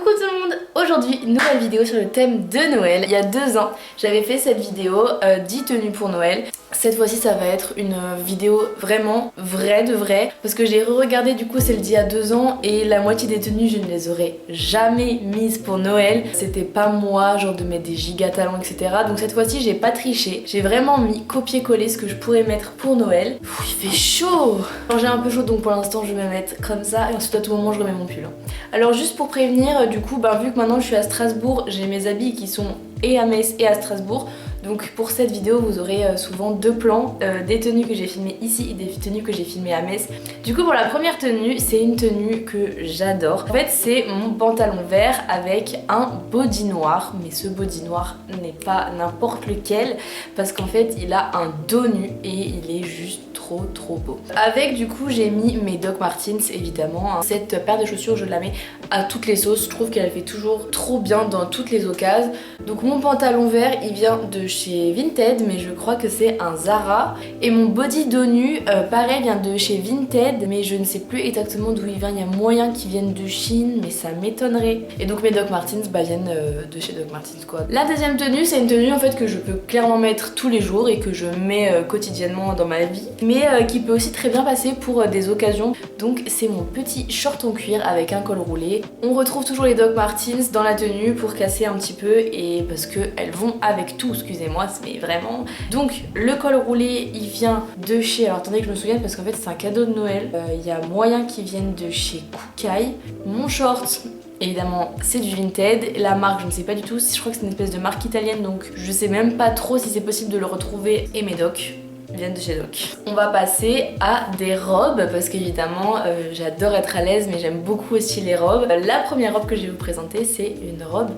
Coucou tout le monde. Aujourd'hui, nouvelle vidéo sur le thème de Noël. Il y a 2 ans, j'avais fait cette vidéo 10 tenues pour Noël. Cette fois-ci, ça va être une vidéo vraiment vraie de vrai, parce que j'ai re-regardé du coup celle d'il y a 2 ans et la moitié des tenues, je ne les aurais jamais mises pour Noël. C'était pas moi, genre de mettre des giga talons, etc. Donc cette fois-ci, j'ai pas triché. J'ai vraiment mis copier-coller ce que je pourrais mettre pour Noël. Il fait chaud. Alors, j'ai un peu chaud, donc pour l'instant, je vais me mettre comme ça et ensuite à tout moment, je remets mon pull. Alors juste pour prévenir, du coup, vu que maintenant je suis à Strasbourg, j'ai mes habits qui sont et à Metz et à Strasbourg. Donc pour cette vidéo, vous aurez souvent 2 plans, des tenues que j'ai filmées ici et des tenues que j'ai filmées à Metz. Du coup pour la première tenue, c'est une tenue que j'adore. En fait c'est mon pantalon vert avec un body noir, mais ce body noir n'est pas n'importe lequel parce qu'en fait il a un dos nu et il est juste trop beau. Avec du coup j'ai mis mes Doc Martens évidemment. Cette paire de chaussures je la mets à toutes les sauces, je trouve qu'elle fait toujours trop bien dans toutes les occasions. Donc mon pantalon vert il vient de chez Vinted, mais je crois que c'est un Zara. Et mon body dos nu pareil vient de chez Vinted, mais je ne sais plus exactement d'où il vient. Il y a moyen qu'il vienne de Chine, mais ça m'étonnerait. Et donc mes Doc Martens viennent de chez Doc Martens quoi. La deuxième tenue c'est une tenue en fait que je peux clairement mettre tous les jours et que je mets quotidiennement dans ma vie, mais qui peut aussi très bien passer pour des occasions. Donc c'est mon petit short en cuir avec un col roulé. On retrouve toujours les Doc Martens dans la tenue pour casser un petit peu et parce que elles vont avec tout, excusez-moi, mais vraiment. Donc le col roulé il vient de chez, alors attendez que je me souvienne parce qu'en fait c'est un cadeau de Noël, il y a moyen qu'il vienne de chez Koukaï. Mon short évidemment c'est du Vinted, la marque je ne sais pas du tout, je crois que c'est une espèce de marque italienne donc je sais même pas trop si c'est possible de le retrouver, et mes Doc viennent de chez Doc. On va passer à des robes parce qu'évidemment j'adore être à l'aise mais j'aime beaucoup aussi les robes. La première robe que je vais vous présenter c'est une robe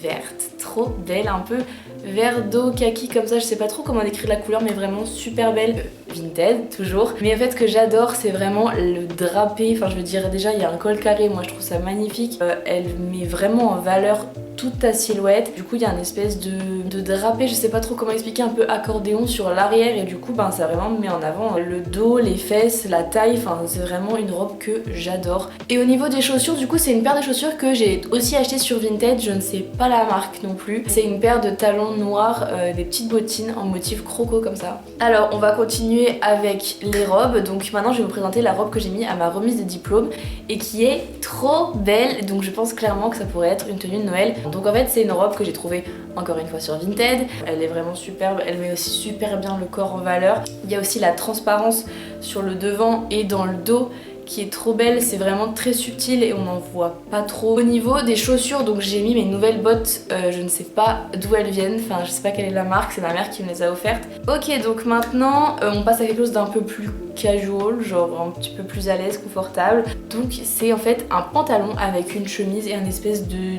verte, trop belle, un peu vert d'eau kaki comme ça, je sais pas trop comment décrire la couleur mais vraiment super belle. Vinted toujours, mais en fait ce que j'adore c'est vraiment le drapé, enfin je veux dire déjà il y a un col carré, moi je trouve ça magnifique, elle met vraiment en valeur toute ta silhouette. Du coup il y a une espèce de drapé, je sais pas trop comment expliquer, un peu accordéon sur l'arrière et du coup ça vraiment met en avant le dos, les fesses, la taille, enfin c'est vraiment une robe que j'adore. Et au niveau des chaussures, du coup c'est une paire de chaussures que j'ai aussi acheté sur Vinted, je ne sais pas la marque non plus. C'est une paire de talons noirs, des petites bottines en motif croco comme ça. Alors on va continuer avec les robes, donc maintenant je vais vous présenter la robe que j'ai mis à ma remise de diplôme et qui est trop belle, donc je pense clairement que ça pourrait être une tenue de Noël. Donc en fait c'est une robe que j'ai trouvée encore une fois sur Vinted, elle est vraiment superbe, elle met aussi super bien le corps en valeur. Il y a aussi la transparence sur le devant et dans le dos qui est trop belle, c'est vraiment très subtil et on n'en voit pas trop. Au niveau des chaussures, donc j'ai mis mes nouvelles bottes, je ne sais pas d'où elles viennent, enfin je sais pas quelle est la marque, c'est ma mère qui me les a offertes. Ok, donc maintenant on passe à quelque chose d'un peu plus casual, genre un petit peu plus à l'aise, confortable. Donc c'est en fait un pantalon avec une chemise et une espèce de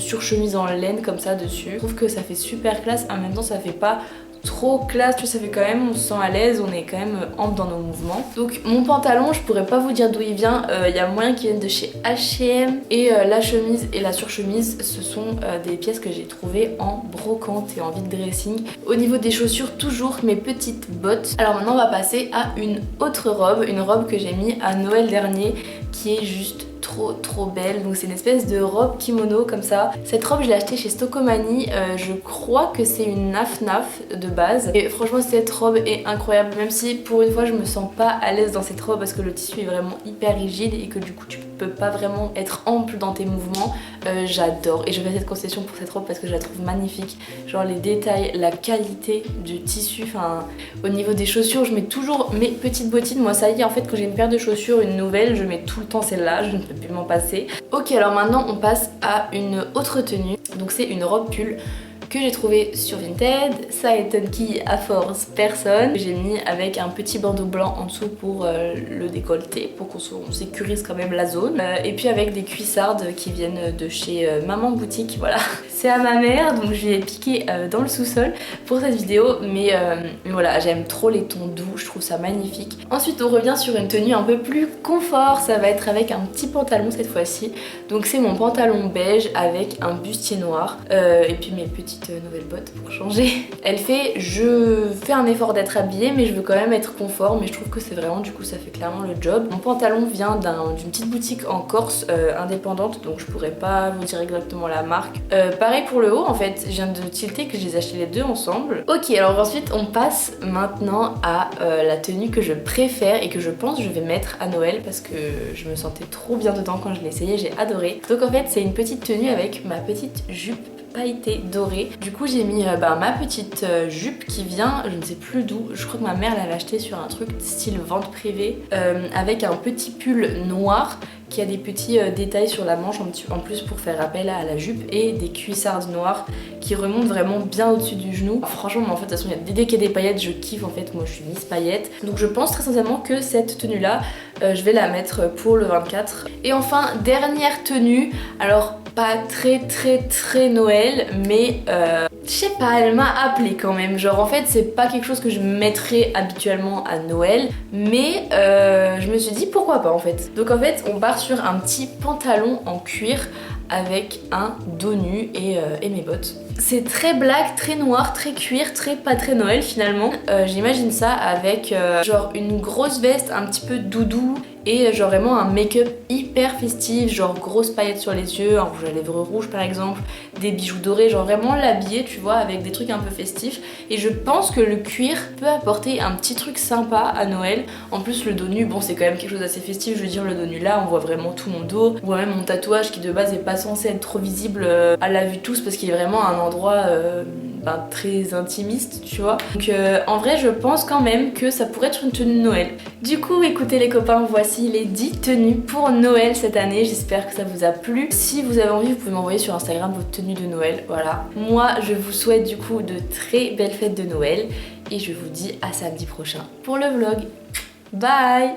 surchemise en laine comme ça dessus. Je trouve que ça fait super classe, en même temps ça fait pas trop classe, tu vois, ça fait quand même, on se sent à l'aise, on est quand même ample dans nos mouvements. Donc mon pantalon, je pourrais pas vous dire d'où il vient, il y a moyen qu'il vienne de chez H&M et la chemise et la surchemise, ce sont des pièces que j'ai trouvées en brocante et en vide dressing. Au niveau des chaussures, toujours mes petites bottes. Alors maintenant on va passer à une autre robe, une robe que j'ai mis à Noël dernier qui est juste trop belle. Donc c'est une espèce de robe kimono comme ça. Cette robe je l'ai achetée chez Stokomani, je crois que c'est une naf de base et franchement cette robe est incroyable, même si pour une fois je me sens pas à l'aise dans cette robe parce que le tissu est vraiment hyper rigide et que du coup tu peux pas vraiment être ample dans tes mouvements. J'adore et je fais cette concession pour cette robe parce que je la trouve magnifique, genre les détails, la qualité du tissu, enfin au niveau des chaussures je mets toujours mes petites bottines. Moi ça y est, en fait quand j'ai une paire de chaussures, une nouvelle, je mets tout le temps celle-là, je ne peux plus m'en passer. Ok, alors maintenant on passe à une autre tenue, donc c'est une robe pull que j'ai trouvé sur Vinted, ça étonne qui à force personne. J'ai mis avec un petit bandeau blanc en dessous pour le décolleté, pour qu'on sécurise quand même la zone, et puis avec des cuissardes qui viennent de chez Maman Boutique, voilà. C'est à ma mère, donc je lui ai piqué dans le sous-sol pour cette vidéo, mais voilà, j'aime trop les tons doux, je trouve ça magnifique. Ensuite on revient sur une tenue un peu plus confort, ça va être avec un petit pantalon cette fois-ci, donc c'est mon pantalon beige avec un bustier noir, et puis mes petites petites nouvelles bottes pour changer. Elle fait, je fais un effort d'être habillée mais je veux quand même être confort, mais je trouve que c'est vraiment, du coup ça fait clairement le job. Mon pantalon vient d'une petite boutique en Corse indépendante, donc je pourrais pas vous dire exactement la marque. Pareil pour le haut en fait, je viens de tilter que je les ai achetés les deux ensemble. Ok, alors ensuite on passe maintenant à la tenue que je préfère et que je pense que je vais mettre à Noël parce que je me sentais trop bien dedans quand je l'ai essayé, j'ai adoré. Donc en fait c'est une petite tenue avec ma petite jupe pailletée dorée. Du coup j'ai mis ma petite jupe qui vient, je ne sais plus d'où, je crois que ma mère l'avait acheté sur un truc style vente privée avec un petit pull noir qui a des petits détails sur la manche en plus pour faire appel à la jupe et des cuissardes noires qui remontent vraiment bien au-dessus du genou. Franchement en fait de toute façon dès qu'il y a des paillettes je kiffe en fait, moi je suis Miss paillettes. Donc je pense très sincèrement que cette tenue là je vais la mettre pour le 24. Et enfin dernière tenue, alors pas très Noël mais je sais pas, elle m'a appelée quand même. Genre en fait c'est pas quelque chose que je mettrais habituellement à Noël mais je me suis dit pourquoi pas en fait. Donc en fait on part sur un petit pantalon en cuir avec un dos nu et mes bottes. C'est très black, très noir, très cuir, pas très Noël finalement. J'imagine ça avec genre une grosse veste un petit peu doudou et genre vraiment un make-up hyper festif, genre grosses paillettes sur les yeux, un rouge à lèvres rouge par exemple, des bijoux dorés, genre vraiment l'habiller tu vois avec des trucs un peu festifs. Et je pense que le cuir peut apporter un petit truc sympa à Noël. En plus le dos nu, bon c'est quand même quelque chose d'assez festif, je veux dire le dos nu là on voit vraiment tout mon dos, on voit même mon tatouage qui de base est pas censé être trop visible à la vue de tous parce qu'il est vraiment un endroit très intimiste tu vois. Donc en vrai je pense quand même que ça pourrait être une tenue de Noël. Du coup écoutez les copains, voici les 10 tenues pour Noël cette année, j'espère que ça vous a plu. Si vous avez envie vous pouvez m'envoyer sur Instagram votre tenue de Noël, voilà. Moi je vous souhaite du coup de très belles fêtes de Noël et je vous dis à samedi prochain pour le vlog. Bye!